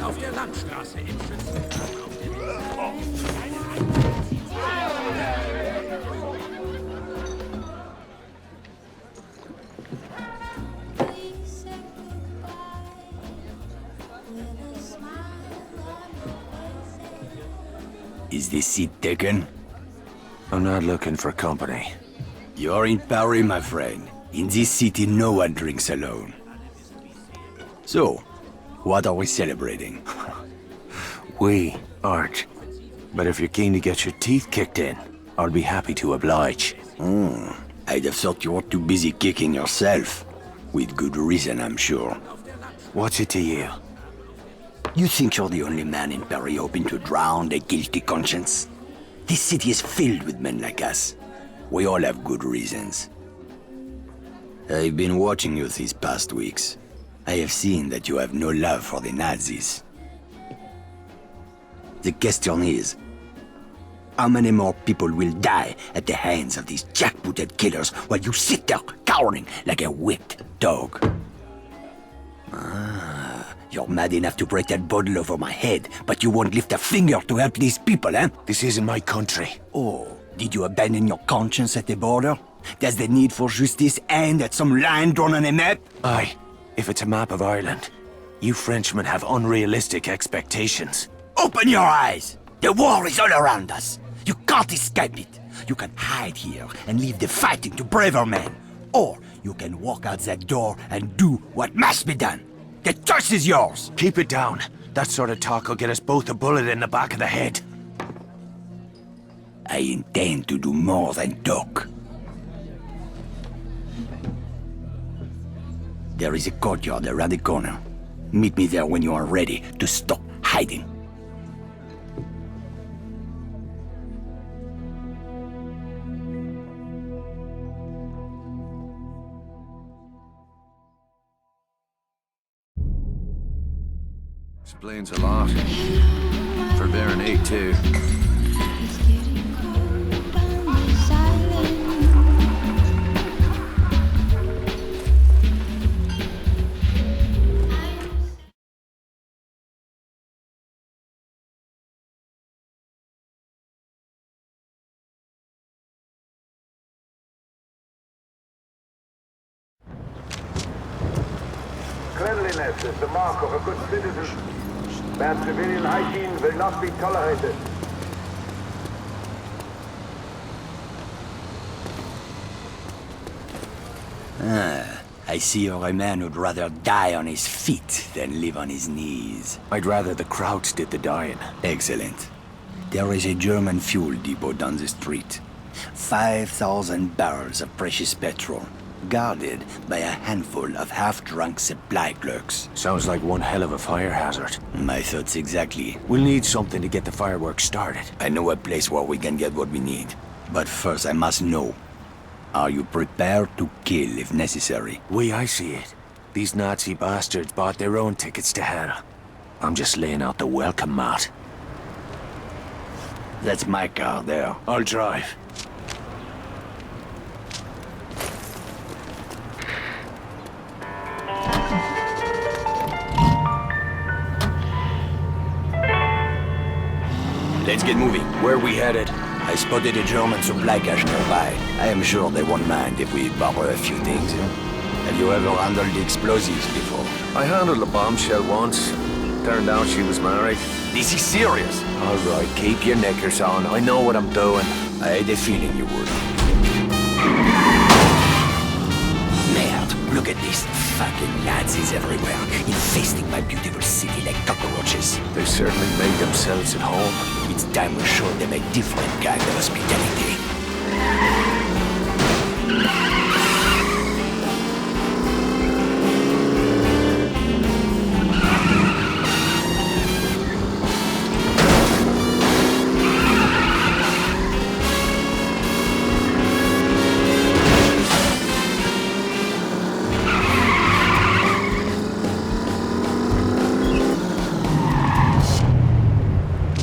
Auf der Landstraße im Schützengraben auf der Is this seat taken? I'm not looking for company. You're in Paris, my friend. In this city, no one drinks alone. So, what are we celebrating? We aren't. But if you're keen to get your teeth kicked in, I'll be happy to oblige. I'd have thought you were too busy kicking yourself. With good reason, I'm sure. What's it to you? You think you're the only man in Paris hoping to drown a guilty conscience? This city is filled with men like us. We all have good reasons. I've been watching you these past weeks. I have seen that you have no love for the Nazis. The question is, how many more people will die at the hands of these jackbooted killers while you sit there cowering like a whipped dog? You're mad enough to break that bottle over my head, but you won't lift a finger to help these people, eh? This isn't my country. Oh, did you abandon your conscience at the border? Does the need for justice end at some line drawn on a map? Aye, if it's a map of Ireland. You Frenchmen have unrealistic expectations. Open your eyes! The war is all around us. You can't escape it. You can hide here and leave the fighting to braver men. Or you can walk out that door and do what must be done. The choice is yours! Keep it down. That sort of talk will get us both a bullet in the back of the head. I intend to do more than talk. There is a courtyard around the corner. Meet me there when you are ready to stop hiding. Explains a lot. For Baron 8 too. Cleanliness is the mark of a good citizen. Bad civilian hygiene will not be tolerated. I see you're a man who'd rather die on his feet than live on his knees. I'd rather the Krauts did the dying. Excellent. There is a German fuel depot down the street. 5,000 barrels of precious petrol, guarded by a handful of half-drunk supply clerks. Sounds like one hell of a fire hazard. My thoughts exactly. We'll need something to get the fireworks started. I know a place where we can get what we need. But first I must know. Are you prepared to kill if necessary? I see it. These Nazi bastards bought their own tickets to hell. I'm just laying out the welcome mat. That's my car there. I'll drive. Let's get moving. Where are we headed? I spotted a German supply cache nearby. I am sure they won't mind if we borrow a few things. Have you ever handled the explosives before? I handled a bombshell once. Turned out she was married. This is serious. All right, keep your knickers on. I know what I'm doing. I had a feeling you would. Nazis everywhere, infesting my beautiful city like cockroaches. They certainly made themselves at home. It's time we showed them a different kind of hospitality.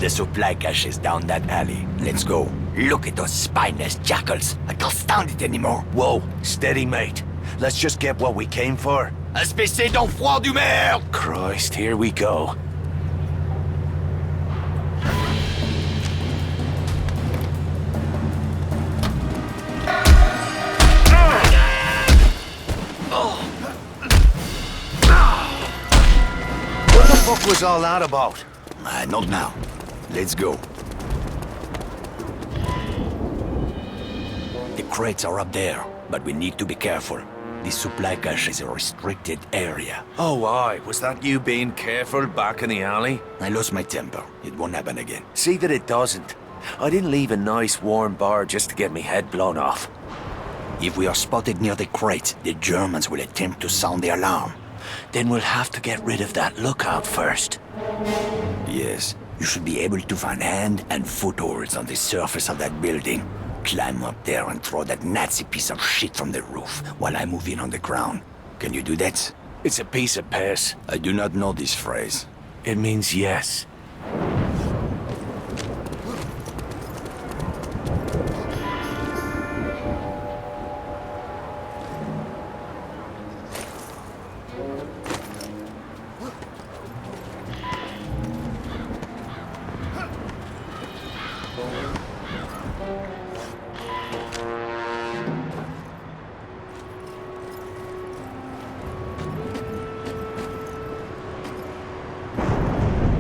The supply cache is down that alley. Let's go. Look at those spineless jackals. I can't stand it anymore. Whoa, steady, mate. Let's just get what we came for. Espèce d'enfoiré du merde! Christ, here we go. What the fuck was all that about? Not now. Let's go. The crates are up there, but we need to be careful. This supply cache is a restricted area. Oh, aye. Was that you being careful back in the alley? I lost my temper. It won't happen again. See that it doesn't. I didn't leave a nice warm bar just to get me head blown off. If we are spotted near the crates, the Germans will attempt to sound the alarm. Then we'll have to get rid of that lookout first. Yes, you should be able to find hand and footholds on the surface of that building. Climb up there and throw that Nazi piece of shit from the roof while I move in on the ground. Can you do that? It's a piece of piss. I do not know this phrase. It means yes.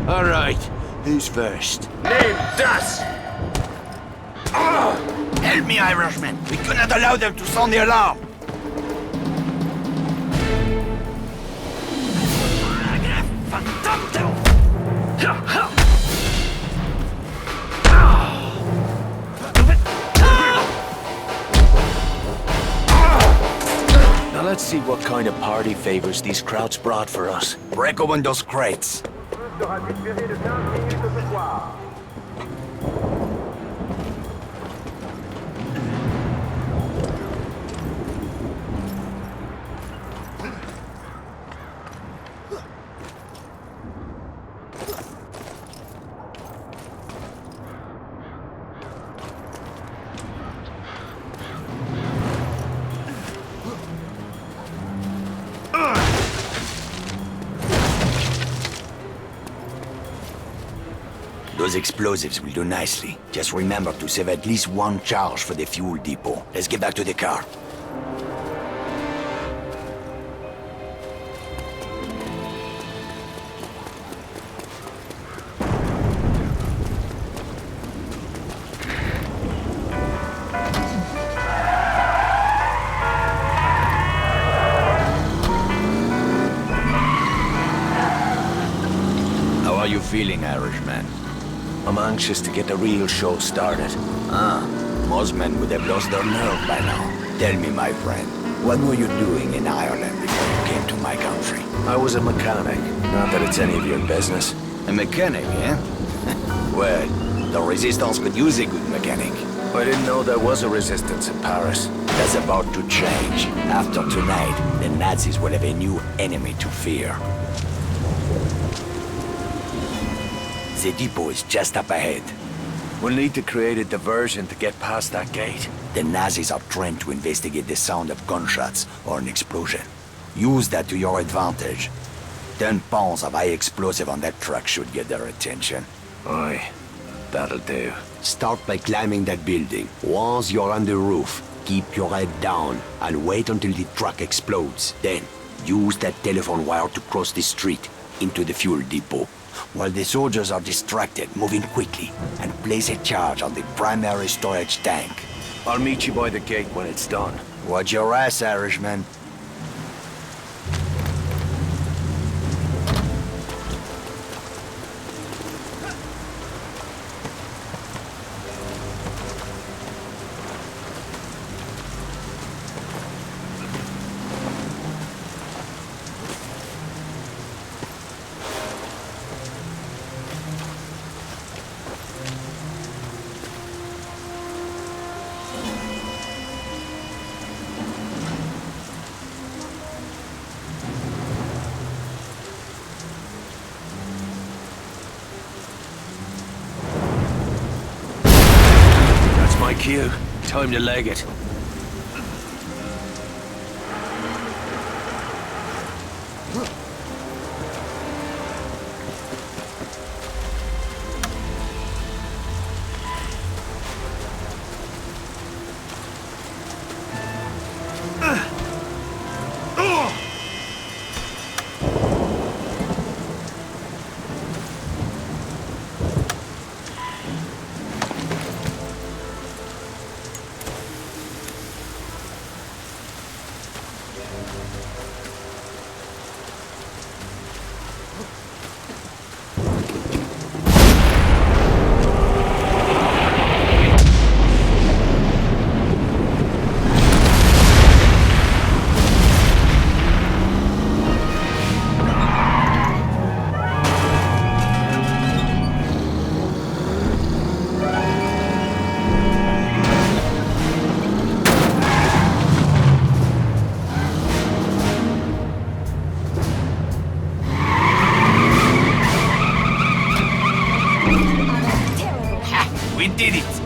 All right, who's first? Name das! Help me, Irishman! We cannot allow them to sound the alarm! Now let's see what kind of party favors these krauts brought for us. Break open those crates. Sera différé de 15 minutes ce soir. Those explosives will do nicely. Just remember to save at least one charge for the fuel depot. Let's get back to the car. How are you feeling, Irishman? I'm anxious to get the real show started. Most men would have lost their nerve by now. Tell me, my friend, what were you doing in Ireland before you came to my country? I was a mechanic. Not that it's any of your business. A mechanic, eh? Well, the Resistance could use a good mechanic. I didn't know there was a resistance in Paris. That's about to change. After tonight, the Nazis will have a new enemy to fear. The depot is just up ahead. We'll need to create a diversion to get past that gate. The Nazis are trained to investigate the sound of gunshots or an explosion. Use that to your advantage. 10 pounds of high explosive on that truck should get their attention. Aye, that'll do. Start by climbing that building. Once you're on the roof, keep your head down and wait until the truck explodes. Then, use that telephone wire to cross the street into the fuel depot. While the soldiers are distracted, move in quickly and place a charge on the primary storage tank. I'll meet you by the gate when it's done. Watch your ass, Irishman. cue. Time to leg it.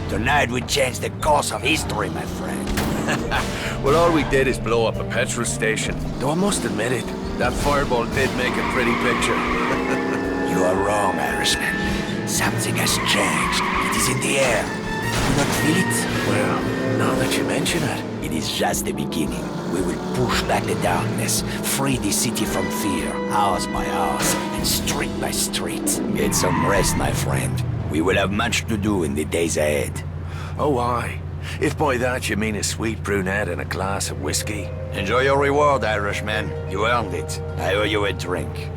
Tonight we change the course of history, my friend. Well, all we did is blow up a petrol station. Though I must admit it, that fireball did make a pretty picture. You are wrong, Irishman. Something has changed. It is in the air. Do you not feel it? Well, now that you mention it. It is just the beginning. We will push back the darkness, free the city from fear, house by house, and street by street. Get some rest, my friend. We will have much to do in the days ahead. Oh, aye. If by that you mean a sweet brunette and a glass of whiskey. Enjoy your reward, Irishman. You earned it. I owe you a drink.